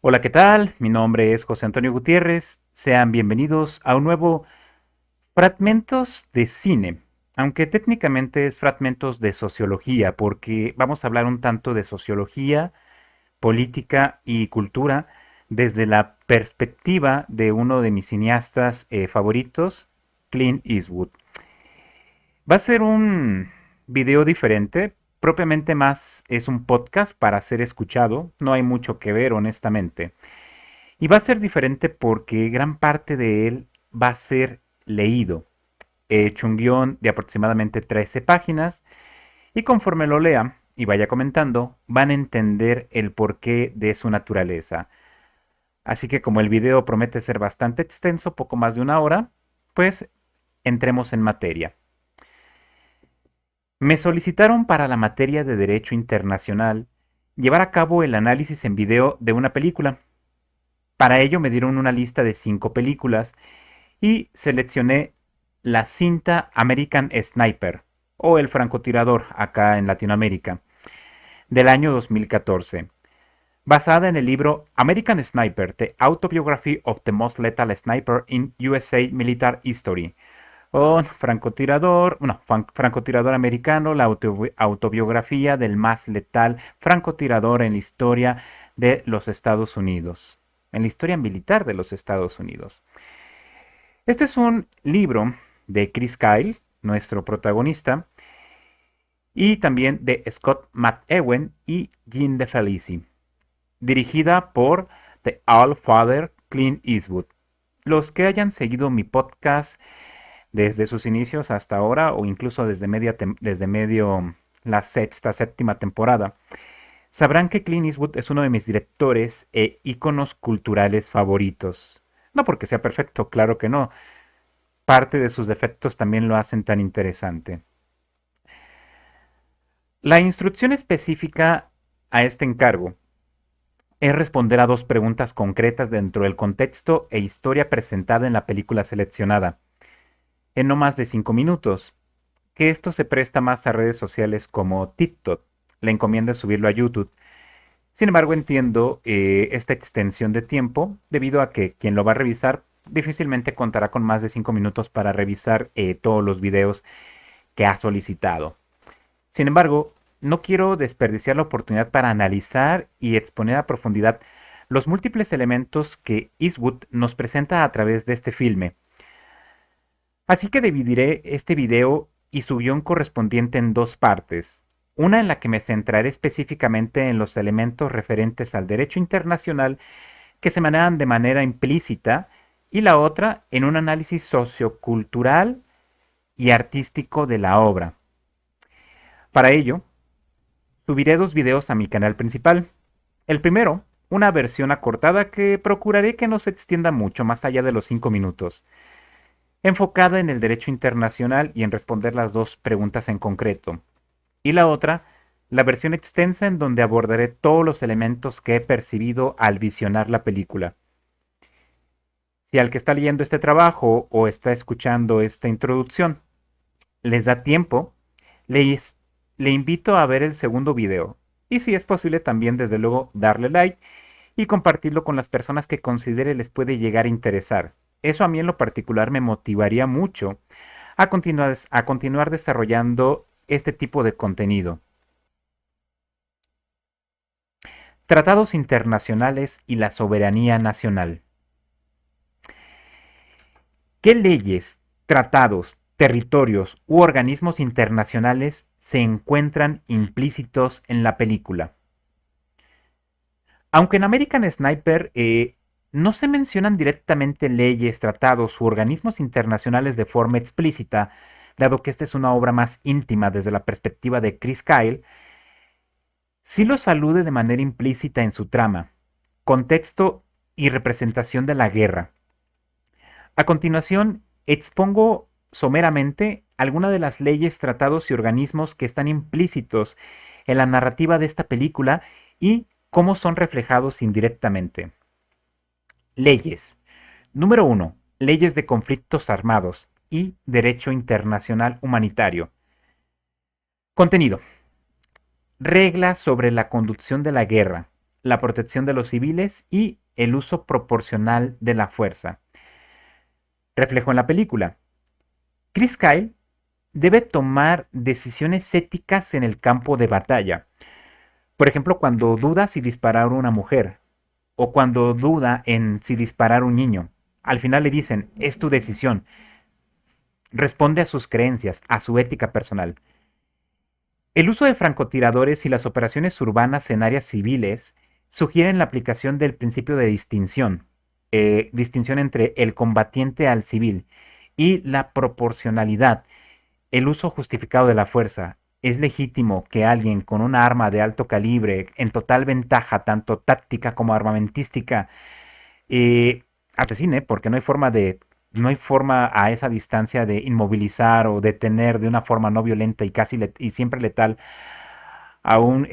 Hola, ¿qué tal? Mi nombre es José Antonio Gutiérrez. Sean bienvenidos a un nuevo Fragmentos de Cine, aunque técnicamente es Fragmentos de Sociología, porque vamos a hablar un tanto de sociología, política y cultura desde la perspectiva de uno de mis cineastas favoritos, Clint Eastwood. Va a ser un video diferente, propiamente más es un podcast para ser escuchado, no hay mucho que ver honestamente. Y va a ser diferente porque gran parte de él va a ser leído. He hecho un guión de aproximadamente 13 páginas y conforme lo lea y vaya comentando, van a entender el porqué de su naturaleza. Así que como el video promete ser bastante extenso, poco más de una hora, pues entremos en materia. Me solicitaron para la materia de Derecho Internacional llevar a cabo el análisis en video de una película. Para ello me dieron una lista de 5 películas y seleccioné la cinta American Sniper o El francotirador acá en Latinoamérica del año 2014, basada en el libro American Sniper: The Autobiography of the Most Lethal Sniper in USA Military History, o francotirador americano, la autobiografía del más letal francotirador en la historia de los Estados Unidos, en la historia militar de los Estados Unidos. Este es un libro de Chris Kyle, nuestro protagonista, y también de Scott McEwen y Gene DeFelici, dirigida por The All Father Clint Eastwood. Los que hayan seguido mi podcast desde sus inicios hasta ahora, o incluso desde medio la séptima temporada, sabrán que Clint Eastwood es uno de mis directores e íconos culturales favoritos. No porque sea perfecto, claro que no. Parte de sus defectos también lo hacen tan interesante. La instrucción específica a este encargo es responder a dos preguntas concretas dentro del contexto e historia presentada en la película seleccionada, en no más de 5 minutos, que esto se presta más a redes sociales como TikTok. La encomienda es subirlo a YouTube. Sin embargo, entiendo esta extensión de tiempo debido a que quien lo va a revisar difícilmente contará con más de 5 minutos para revisar todos los videos que ha solicitado. Sin embargo, no quiero desperdiciar la oportunidad para analizar y exponer a profundidad los múltiples elementos que Eastwood nos presenta a través de este filme. Así que dividiré este video y su guión correspondiente en dos partes. Una en la que me centraré específicamente en los elementos referentes al derecho internacional que se manejan de manera implícita y la otra en un análisis sociocultural y artístico de la obra. Para ello, subiré dos videos a mi canal principal. El primero, una versión acortada que procuraré que no se extienda mucho más allá de los 5 minutos, enfocada en el derecho internacional y en responder las dos preguntas en concreto. Y la otra, la versión extensa en donde abordaré todos los elementos que he percibido al visionar la película. Si al que está leyendo este trabajo o está escuchando esta introducción les da tiempo, les, le invito a ver el segundo video. Y si es posible también desde luego darle like y compartirlo con las personas que considere les puede llegar a interesar. Eso a mí en lo particular me motivaría mucho a continuar desarrollando este tipo de contenido. Tratados internacionales y la soberanía nacional. ¿Qué leyes, tratados, territorios u organismos internacionales se encuentran implícitos en la película? Aunque en American Sniper no se mencionan directamente leyes, tratados u organismos internacionales de forma explícita, dado que esta es una obra más íntima desde la perspectiva de Chris Kyle, sí los alude de manera implícita en su trama, contexto y representación de la guerra. A continuación, expongo someramente algunas de las leyes, tratados y organismos que están implícitos en la narrativa de esta película y cómo son reflejados indirectamente. Leyes. Número 1. Leyes de conflictos armados y derecho internacional humanitario. Contenido. Reglas sobre la conducción de la guerra, la protección de los civiles y el uso proporcional de la fuerza. Reflejo en la película. Chris Kyle debe tomar decisiones éticas en el campo de batalla. Por ejemplo, cuando duda si disparar a una mujer o cuando duda en si disparar a un niño. Al final le dicen, es tu decisión. Responde a sus creencias, a su ética personal. El uso de francotiradores y las operaciones urbanas en áreas civiles sugieren la aplicación del principio de distinción, distinción entre el combatiente al civil y la proporcionalidad, el uso justificado de la fuerza. Es legítimo que alguien con una arma de alto calibre, en total ventaja, tanto táctica como armamentística, asesine, porque no hay forma a esa distancia de inmovilizar o detener de una forma no violenta y y siempre letal a un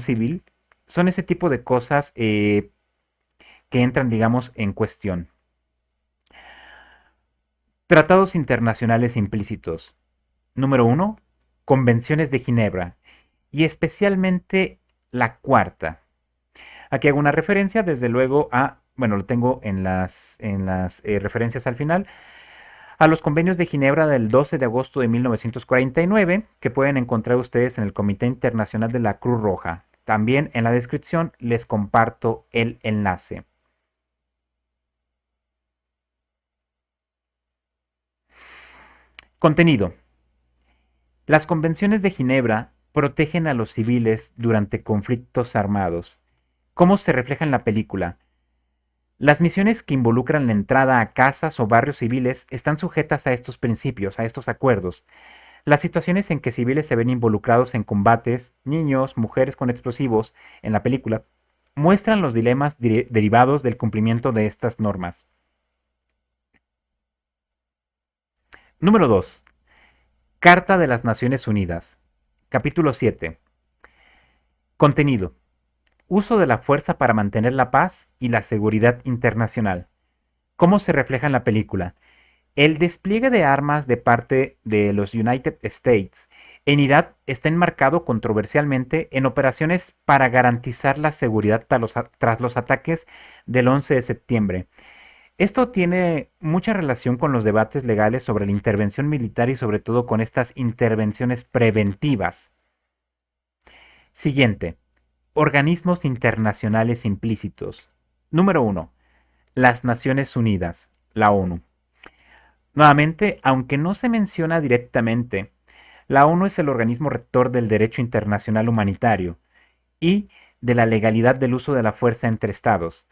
civil. Son ese tipo de cosas que entran, digamos, en cuestión. Tratados internacionales implícitos. Número uno, convenciones de Ginebra y especialmente la cuarta. Aquí hago una referencia, desde luego, bueno, lo tengo en las referencias al final, a los convenios de Ginebra del 12 de agosto de 1949, que pueden encontrar ustedes en el Comité Internacional de la Cruz Roja. También en la descripción les comparto el enlace. Contenido. Las convenciones de Ginebra protegen a los civiles durante conflictos armados. ¿Cómo se refleja en la película? Las misiones que involucran la entrada a casas o barrios civiles están sujetas a estos principios, a estos acuerdos. Las situaciones en que civiles se ven involucrados en combates, niños, mujeres con explosivos, en la película, muestran los dilemas derivados del cumplimiento de estas normas. Número 2. Carta de las Naciones Unidas. Capítulo 7. Contenido. Uso de la fuerza para mantener la paz y la seguridad internacional. ¿Cómo se refleja en la película? El despliegue de armas de parte de los United States en Irak está enmarcado controversialmente en operaciones para garantizar la seguridad tras los ataques del 11 de septiembre. Esto tiene mucha relación con los debates legales sobre la intervención militar y sobre todo con estas intervenciones preventivas. Siguiente. Organismos internacionales implícitos. Número uno. Las Naciones Unidas, la ONU. Nuevamente, aunque no se menciona directamente, la ONU es el organismo rector del derecho internacional humanitario y de la legalidad del uso de la fuerza entre estados.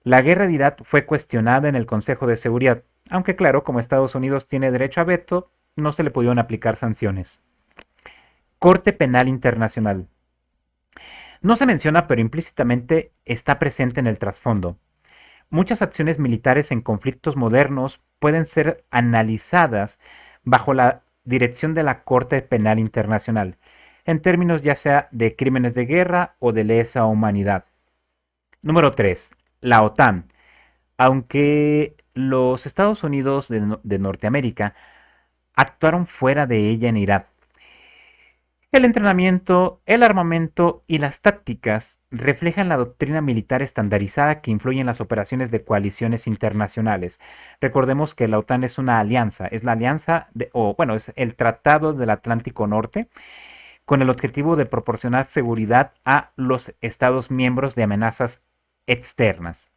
La guerra de Irak fue cuestionada en el Consejo de Seguridad, aunque claro, como Estados Unidos tiene derecho a veto, no se le pudieron aplicar sanciones. Corte Penal Internacional. No se menciona, pero implícitamente está presente en el trasfondo. Muchas acciones militares en conflictos modernos pueden ser analizadas bajo la dirección de la Corte Penal Internacional, en términos ya sea de crímenes de guerra o de lesa humanidad. Número 3. La OTAN. Aunque los Estados Unidos de Norteamérica actuaron fuera de ella en Irak, el entrenamiento, el armamento y las tácticas reflejan la doctrina militar estandarizada que influye en las operaciones de coaliciones internacionales. Recordemos que la OTAN es una alianza, es la alianza, es el Tratado del Atlántico Norte, con el objetivo de proporcionar seguridad a los Estados miembros de amenazas externas.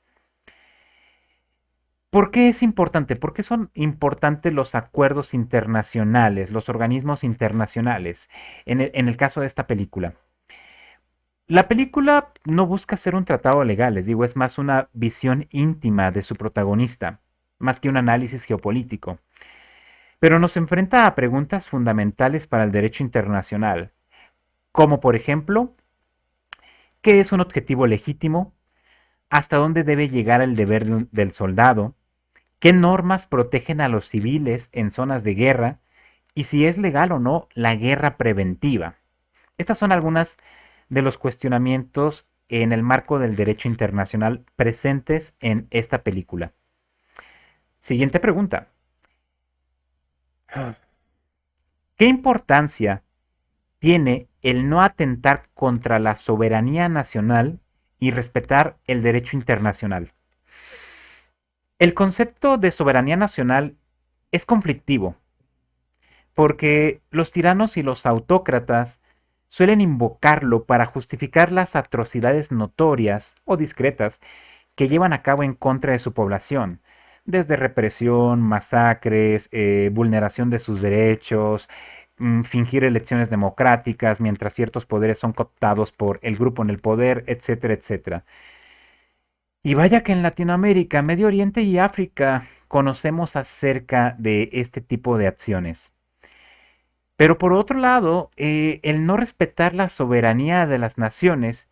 ¿Por qué es importante? ¿Por qué son importantes los acuerdos internacionales, los organismos internacionales en el caso de esta película? La película no busca ser un tratado legal, les digo, es más una visión íntima de su protagonista, más que un análisis geopolítico. Pero nos enfrenta a preguntas fundamentales para el derecho internacional, como por ejemplo, ¿qué es un objetivo legítimo? ¿Hasta dónde debe llegar el deber del soldado? ¿Qué normas protegen a los civiles en zonas de guerra? Y si es legal o no la guerra preventiva. Estas son algunas de los cuestionamientos en el marco del derecho internacional presentes en esta película. Siguiente pregunta. ¿Qué importancia tiene el no atentar contra la soberanía nacional y respetar el derecho internacional. El concepto de soberanía nacional es conflictivo, porque los tiranos y los autócratas suelen invocarlo para justificar las atrocidades notorias o discretas que llevan a cabo en contra de su población, desde represión, masacres, vulneración de sus derechos, fingir elecciones democráticas mientras ciertos poderes son cooptados por el grupo en el poder, etcétera, etcétera. Y vaya que en Latinoamérica, Medio Oriente y África conocemos acerca de este tipo de acciones. Pero por otro lado, el no respetar la soberanía de las naciones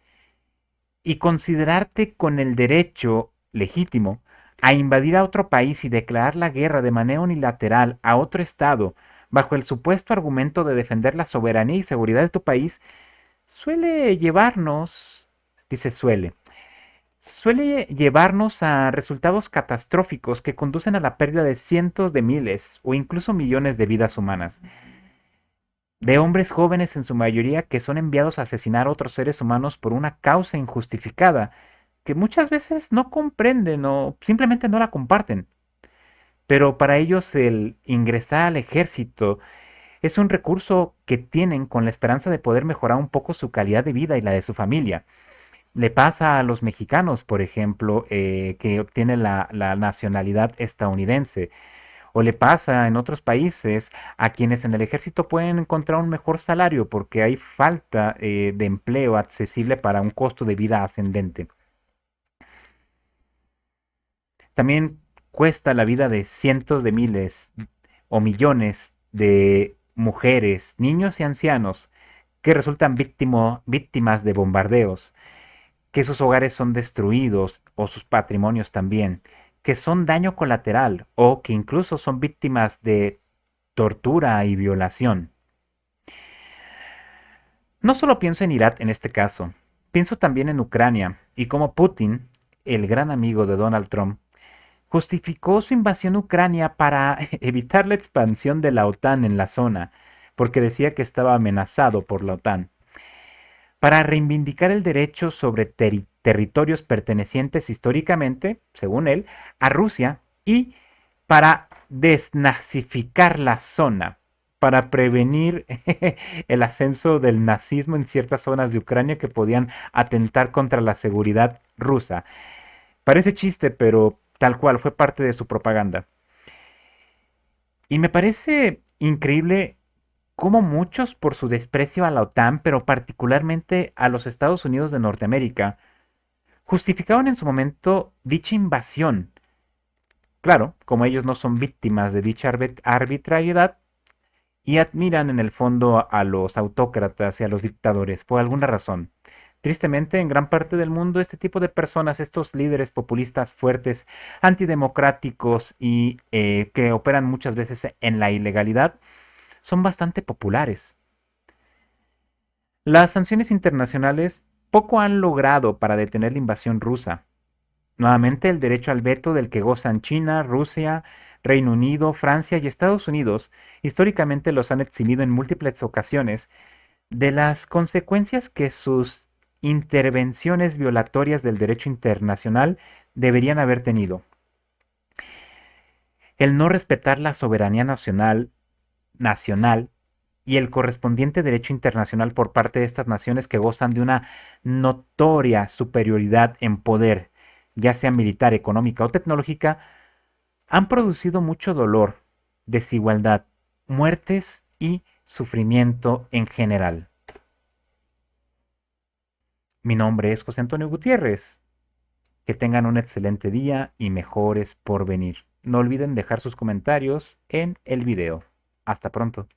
y considerarte con el derecho legítimo a invadir a otro país y declarar la guerra de manera unilateral a otro estado bajo el supuesto argumento de defender la soberanía y seguridad de tu país, suele llevarnos, dice suele llevarnos a resultados catastróficos que conducen a la pérdida de cientos de miles o incluso millones de vidas humanas, de hombres jóvenes en su mayoría que son enviados a asesinar a otros seres humanos por una causa injustificada, que muchas veces no comprenden o simplemente no la comparten. Pero para ellos el ingresar al ejército es un recurso que tienen con la esperanza de poder mejorar un poco su calidad de vida y la de su familia. Le pasa a los mexicanos, por ejemplo, que obtienen la nacionalidad estadounidense. O le pasa en otros países a quienes en el ejército pueden encontrar un mejor salario porque hay falta de empleo accesible para un costo de vida ascendente. También cuesta la vida de cientos de miles o millones de mujeres, niños y ancianos que resultan víctimas de bombardeos, que sus hogares son destruidos o sus patrimonios también, que son daño colateral o que incluso son víctimas de tortura y violación. No solo pienso en Irak en este caso, pienso también en Ucrania y cómo Putin, el gran amigo de Donald Trump, justificó su invasión a Ucrania para evitar la expansión de la OTAN en la zona, porque decía que estaba amenazado por la OTAN, para reivindicar el derecho sobre territorios pertenecientes históricamente, según él, a Rusia y para desnazificar la zona, para prevenir el ascenso del nazismo en ciertas zonas de Ucrania que podían atentar contra la seguridad rusa. Parece chiste, pero tal cual fue parte de su propaganda. Y me parece increíble cómo muchos, por su desprecio a la OTAN, pero particularmente a los Estados Unidos de Norteamérica, justificaron en su momento dicha invasión. Claro, como ellos no son víctimas de dicha arbitrariedad y admiran en el fondo a los autócratas y a los dictadores por alguna razón. Tristemente, en gran parte del mundo, este tipo de personas, estos líderes populistas fuertes, antidemocráticos y que operan muchas veces en la ilegalidad, son bastante populares. Las sanciones internacionales poco han logrado para detener la invasión rusa. Nuevamente, el derecho al veto del que gozan China, Rusia, Reino Unido, Francia y Estados Unidos, históricamente los han eximido en múltiples ocasiones de las consecuencias que sus intervenciones violatorias del derecho internacional deberían haber tenido. El no respetar la soberanía nacional y el correspondiente derecho internacional por parte de estas naciones que gozan de una notoria superioridad en poder, ya sea militar, económica o tecnológica, han producido mucho dolor, desigualdad, muertes y sufrimiento en general. Mi nombre es José Antonio Gutiérrez. Que tengan un excelente día y mejores por venir. No olviden dejar sus comentarios en el video. Hasta pronto.